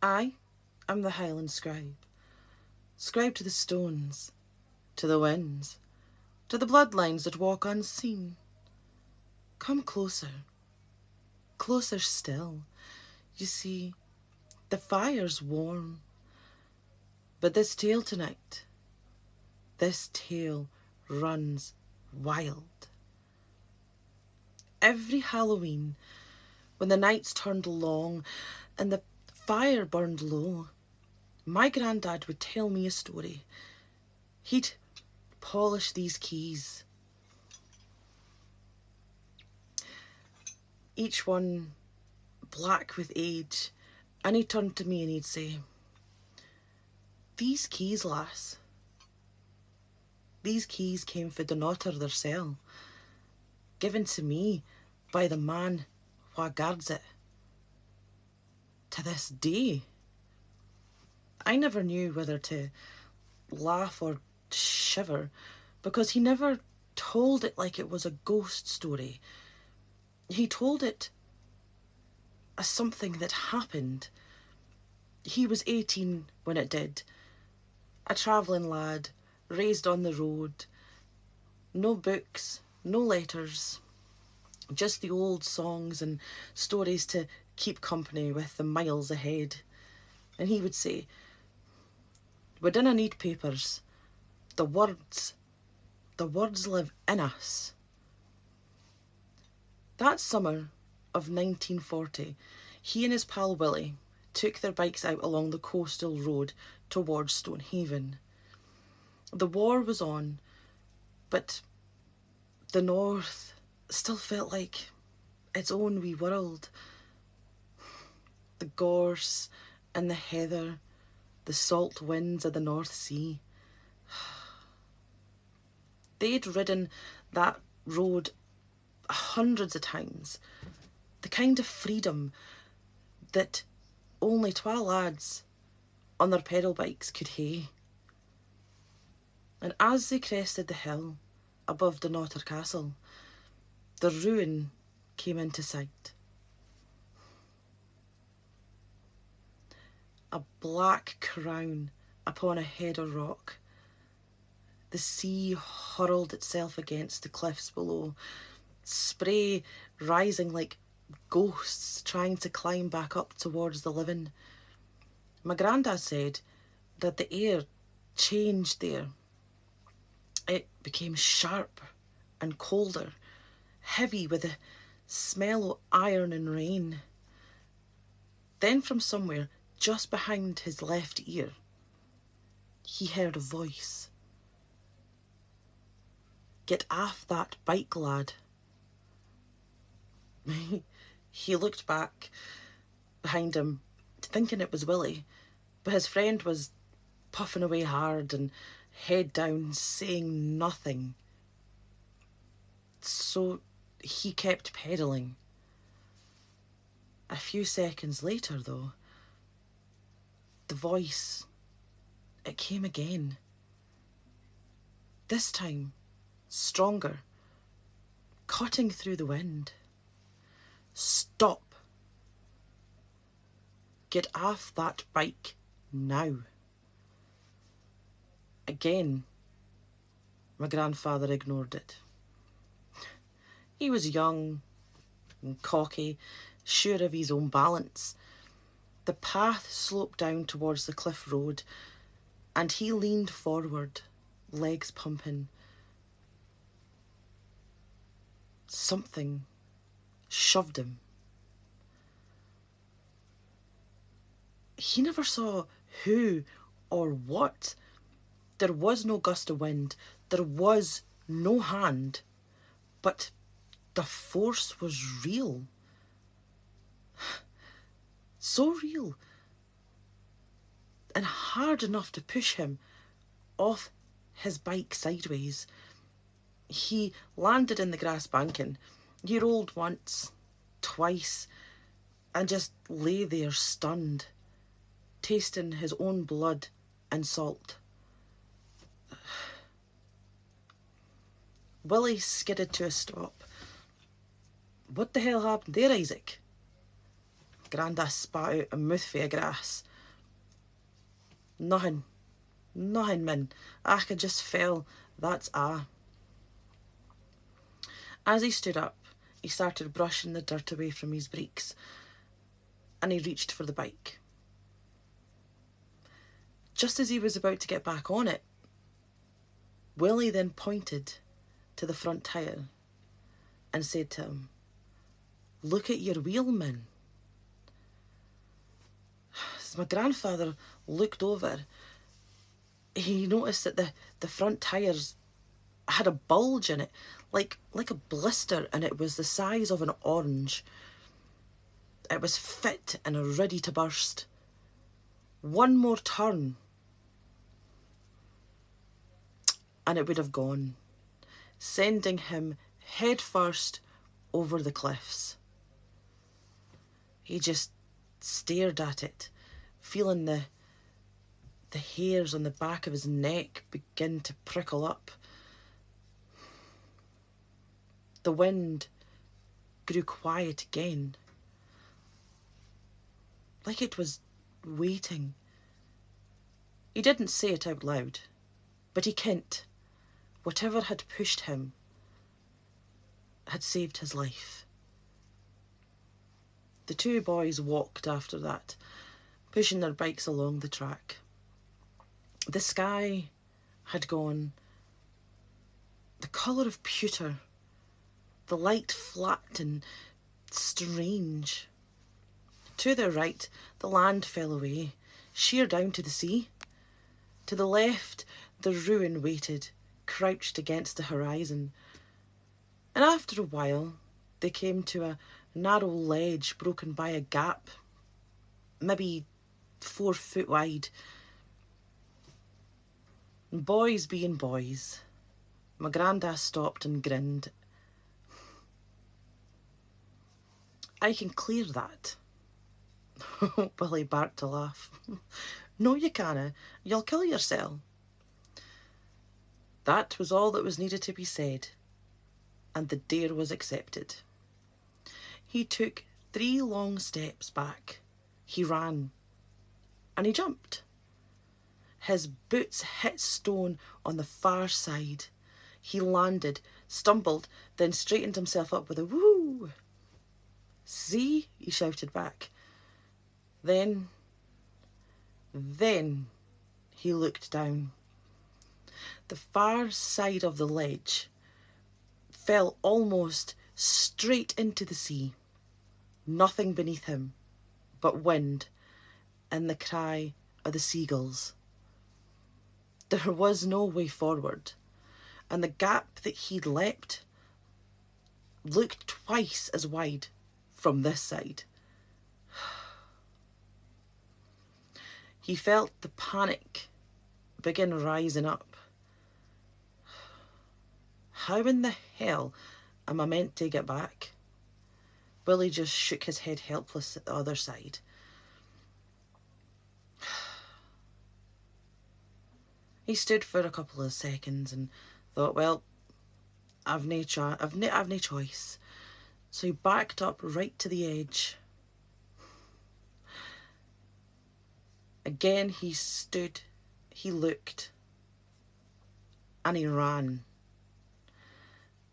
I am the Highland scribe, scribe to the stones, to the winds, to the bloodlines that walk unseen. Come closer, closer still. You see, the fire's warm. But this tale tonight, this tale runs wild. Every Halloween, when the nights turned long and the fire burned low, my grandad would tell me a story. He'd polish these keys, each one black with age, and he'd turn to me and he'd say, "These keys, lass, these keys came for Dunnottar thersel, given to me by the man wha guards it. To this day, I never knew whether to laugh or shiver, because he never told it like it was a ghost story. He told it as something that happened. He was 18 when it did, a travelling lad, raised on the road, no books, no letters, just the old songs and stories to keep company with the miles ahead. And he would say, "We dinna need papers. The words live in us." That summer of 1940, he and his pal Willie took their bikes out along the coastal road towards Stonehaven. The war was on, but the north still felt like its own wee world. The gorse and the heather, the salt winds of the North Sea. They'd ridden that road hundreds of times, the kind of freedom that only twa lads on their pedal bikes could hae. And as they crested the hill above Dunnottar Castle, the ruin came into sight. A black crown upon a head of rock. The sea hurled itself against the cliffs below, spray rising like ghosts trying to climb back up towards the living. My grandad said that the air changed there. It became sharp and colder, heavy with the smell of iron and rain. Then from somewhere just behind his left ear, he heard a voice. "Get off that bike, lad." He looked back behind him, thinking it was Willie, but his friend was puffing away hard and head down, saying nothing. So he kept pedalling. A few seconds later, though, the voice, it came again. This time, stronger, cutting through the wind. "Stop. Get off that bike now." Again, my grandfather ignored it. He was young and cocky, sure of his own balance. The path sloped down towards the cliff road, and he leaned forward, legs pumping. Something shoved him. He never saw who or what. There was no gust of wind. There was no hand. But the force was real. So real. And hard enough to push him off his bike sideways. He landed in the grass banking. He rolled once, twice, and just lay there stunned, tasting his own blood and salt. Willie skidded to a stop. "What the hell happened there, Isaac?" Grandad spat out a mouthful of grass. Nothing. Nothing, min. I just fell. That's a'. As he stood up, he started brushing the dirt away from his breeks, and he reached for the bike. Just as he was about to get back on it, Willie then pointed to the front tyre and said to him, "Look at your wheel, min." As my grandfather looked over, he noticed that the front tyres had a bulge in it, like a blister, and it was the size of an orange. It was fit and ready to burst. One more turn, and it would have gone, sending him head first over the cliffs. He just stared at it, feeling the hairs on the back of his neck begin to prickle up. The wind grew quiet again, like it was waiting. He didn't say it out loud, but he kent whatever had pushed him had saved his life. The two boys walked after that, pushing their bikes along the track. The sky had gone the colour of pewter, the light flat and strange. To their right, the land fell away, sheer down to the sea. To the left, the ruin waited, crouched against the horizon. And after a while, they came to a narrow ledge broken by a gap, maybe 4 foot wide. And boys being boys, my grandad stopped and grinned. "I can clear that." Willie barked a laugh. "No, you canna. You'll kill yourself." That was all that was needed to be said, and the dare was accepted. He took 3 long steps back. He ran, and he jumped. His boots hit stone on the far side. He landed, stumbled, then straightened himself up with a woo. "See?" he shouted back. Then he looked down. The far side of the ledge fell almost straight into the sea. Nothing beneath him but wind and the cry of the seagulls. There was no way forward, and the gap that he'd leapt looked twice as wide from this side. He felt the panic begin rising up. How in the hell am I meant to get back? Willie just shook his head helpless at the other side. He stood for a couple of seconds and thought, well, I've no choice. So he backed up right to the edge. Again he stood, he looked, and he ran.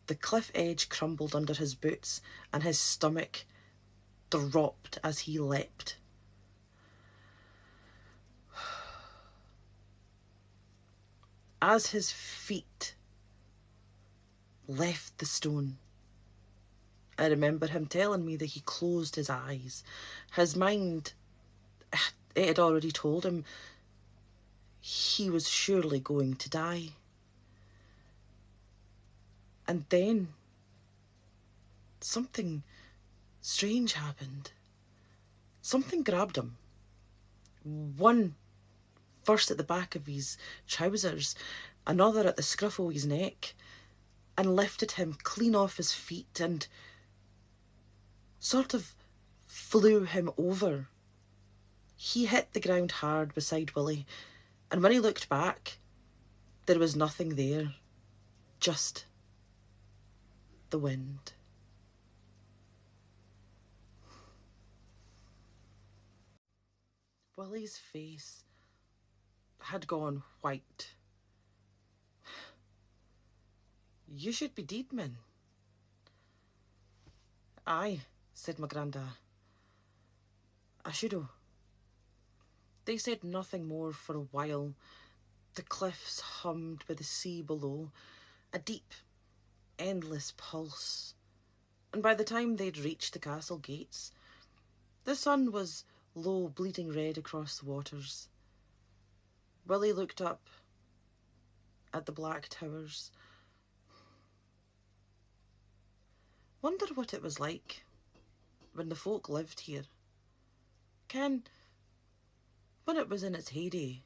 The cliff edge crumbled under his boots, and his stomach dropped as he leapt. As his feet left the stone, I remember him telling me that he closed his eyes. His mind, it had already told him he was surely going to die. And then something strange happened. Something grabbed him. One first at the back of his trousers, another at the scruff of his neck, and lifted him clean off his feet and sort of flew him over. He hit the ground hard beside Willie, and when he looked back, there was nothing there, just the wind. Willie's face had gone white. You should be deed, man. Aye, said my grandad. I should-o. They said nothing more for a while. The cliffs hummed with the sea below, a deep, endless pulse. And by the time they'd reached the castle gates, the sun was low, bleeding red across the waters. Willie looked up at the black towers. Wonder what it was like when the folk lived here. Ken, when it was in its heyday.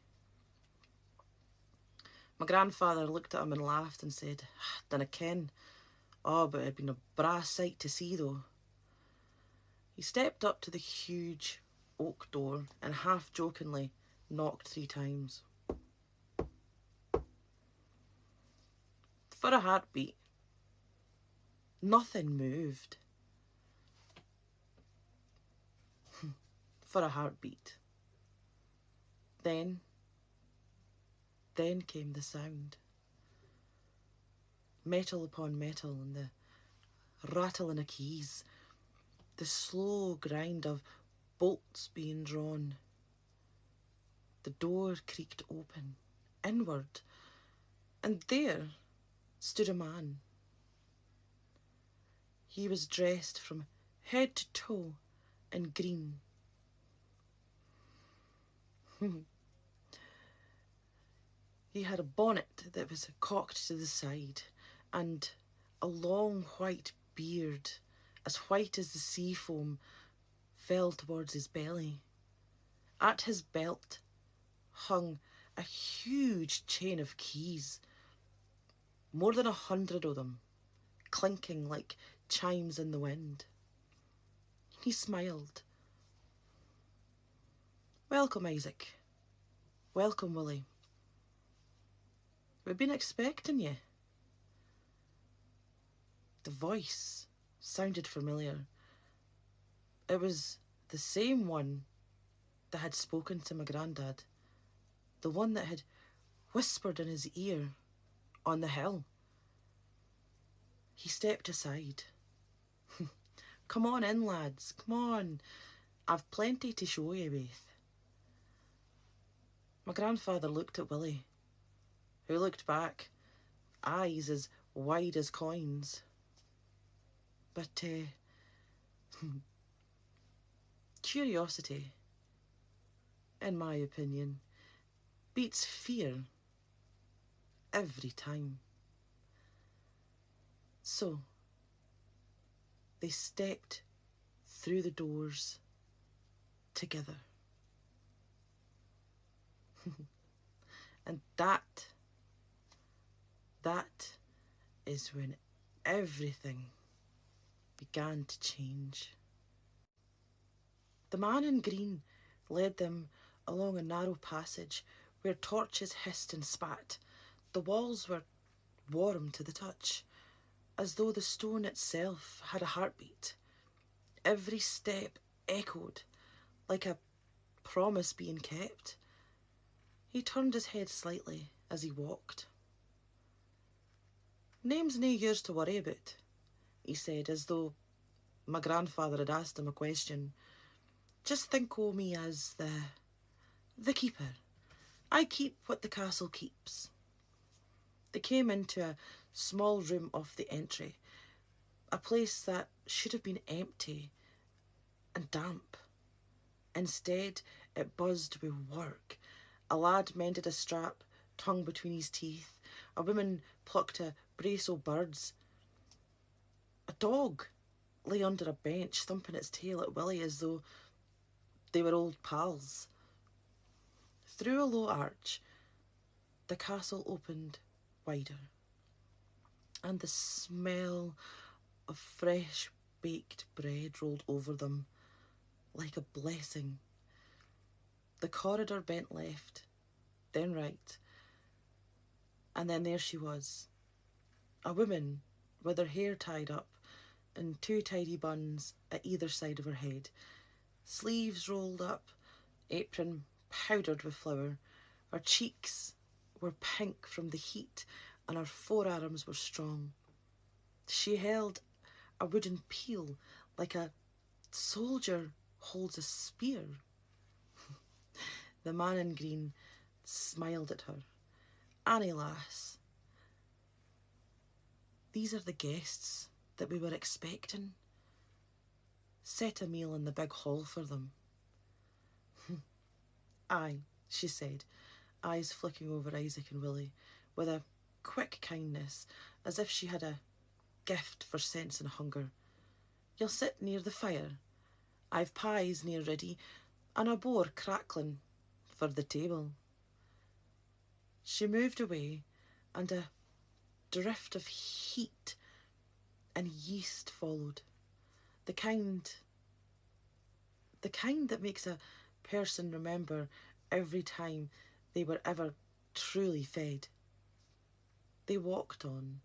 My grandfather looked at him and laughed and said, "Dinna ken. Oh, but it'd been a brass sight to see, though." He stepped up to the huge oak door and half-jokingly knocked 3 times. For a heartbeat, nothing moved. For a heartbeat. Then came the sound. Metal upon metal and the rattling of keys. The slow grind of bolts being drawn. The door creaked open, inward, and there stood a man. He was dressed from head to toe in green. He had a bonnet that was cocked to the side and a long white beard, as white as the sea foam, fell towards his belly. At his belt hung a huge chain of keys, more than 100 of them, clinking like chimes in the wind. He smiled. "Welcome, Isaac. Welcome, Willie. We've been expecting you." The voice sounded familiar. It was the same one that had spoken to my grandad, the one that had whispered in his ear on the hill. He stepped aside. "Come on in, lads, come on. I've plenty to show you both." My grandfather looked at Willie, who looked back, eyes as wide as coins. But curiosity, in my opinion, beats fear every time. So they stepped through the doors together. And that is when everything began to change. The man in green led them along a narrow passage where torches hissed and spat. The walls were warm to the touch, as though the stone itself had a heartbeat. Every step echoed like a promise being kept. He turned his head slightly as he walked. "Name's nae yours to worry about," he said, as though my grandfather had asked him a question. "Just think o' me as the keeper. I keep what the castle keeps." They came into a small room off the entry, a place that should have been empty and damp. Instead, it buzzed with work. A lad mended a strap, tongue between his teeth. A woman plucked a brace o' birds. A dog lay under a bench, thumping its tail at Willie as though they were old pals. Through a low arch, the castle opened wider, and the smell of fresh baked bread rolled over them like a blessing. The corridor bent left, then right, and then there she was, a woman with her hair tied up in 2 tidy buns at either side of her head, sleeves rolled up, apron powdered with flour, Her cheeks were pink from the heat and her forearms were strong. She held a wooden peel like a soldier holds a spear. The man in green smiled at her. "Annie, lass, these are the guests that we were expecting. Set a meal in the big hall for them." "Aye," she said, eyes flicking over Isaac and Willie, with a quick kindness, as if she had a gift for sense and hunger. "You'll sit near the fire. I've pies near ready, and a boar crackling for the table." She moved away, and a drift of heat and yeast followed. The kind that makes a person remember every time they were ever truly fed. They walked on.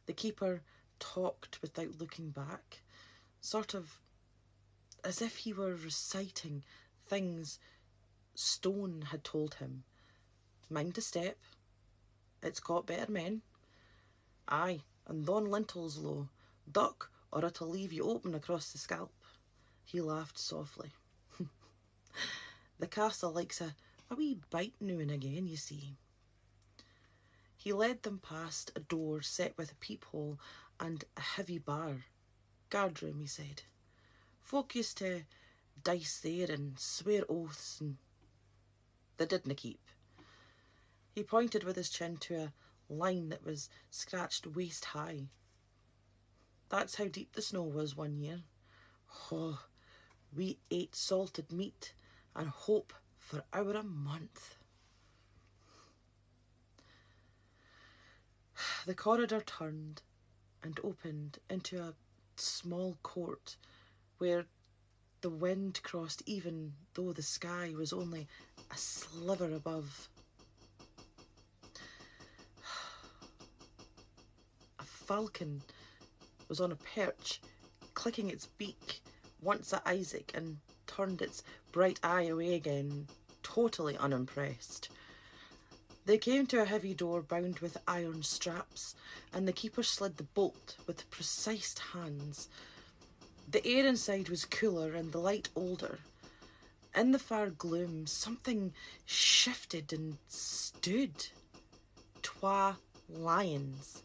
The keeper talked without looking back, sort of as if he were reciting things stone had told him. "Mind the step. It's got better men. Aye, and thon lintels low. Duck, or it'll leave you open across the scalp." He laughed softly. "The castle likes a wee bite now and again, you see." He led them past a door set with a peephole and a heavy bar. "Guardroom," he said. "Folk used to dice there and swear oaths, and they didna keep." He pointed with his chin to a line that was scratched waist high. "That's how deep the snow was one year. Oh, we ate salted meat and hope for our a month." The corridor turned and opened into a small court where the wind crossed even though the sky was only a sliver above. A falcon was on a perch, clicking its beak once at Isaac and turned its bright eye away again, totally unimpressed. They came to a heavy door bound with iron straps, and the keeper slid the bolt with precise hands. The air inside was cooler and the light older. In the far gloom, something shifted and stood. Twa lions,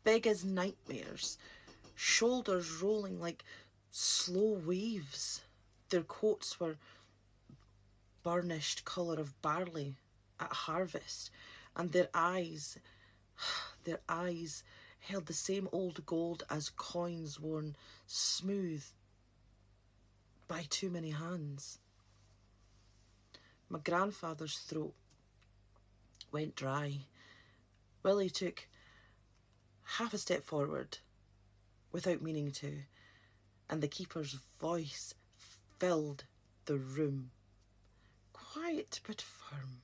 big as nightmares, shoulders rolling like slow waves. Their coats were burnished colour of barley at harvest, and their eyes held the same old gold as coins worn smooth by too many hands. My grandfather's throat went dry. Willie took half a step forward without meaning to, and the keeper's voice filled the room. Quiet but firm.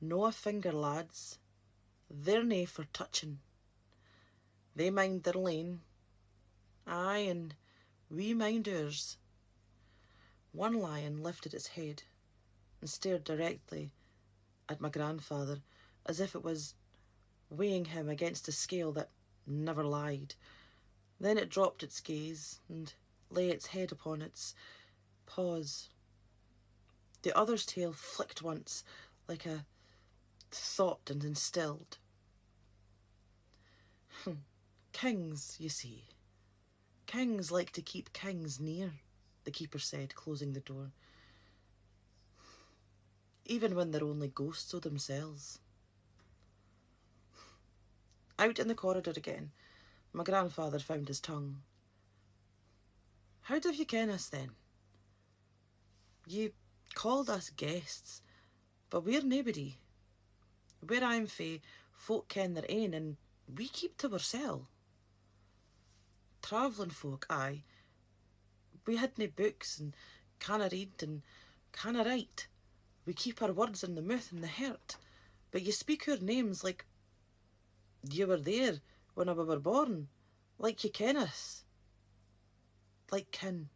"No a finger, lads. They're nae for touching. They mind their lane. Aye, and we mind ours." One lion lifted its head and stared directly at my grandfather as if it was weighing him against a scale that never lied. Then it dropped its gaze and lay its head upon its paws. The other's tail flicked once like a thought and then stilled. "Kings, you see. Kings like to keep kings near," the keeper said, closing the door. "Even when they're only ghosts o' themselves." Out in the corridor again, my grandfather found his tongue. "How do you ken us then? You called us guests, but we're naebody. Where I'm fae, folk ken their ain, and we keep to oursel. Travelling folk, aye. We had nae books, and canna read, and canna write. We keep our words in the mouth and the heart, but you speak our names like you were there when we were born, like you ken us. Like kin."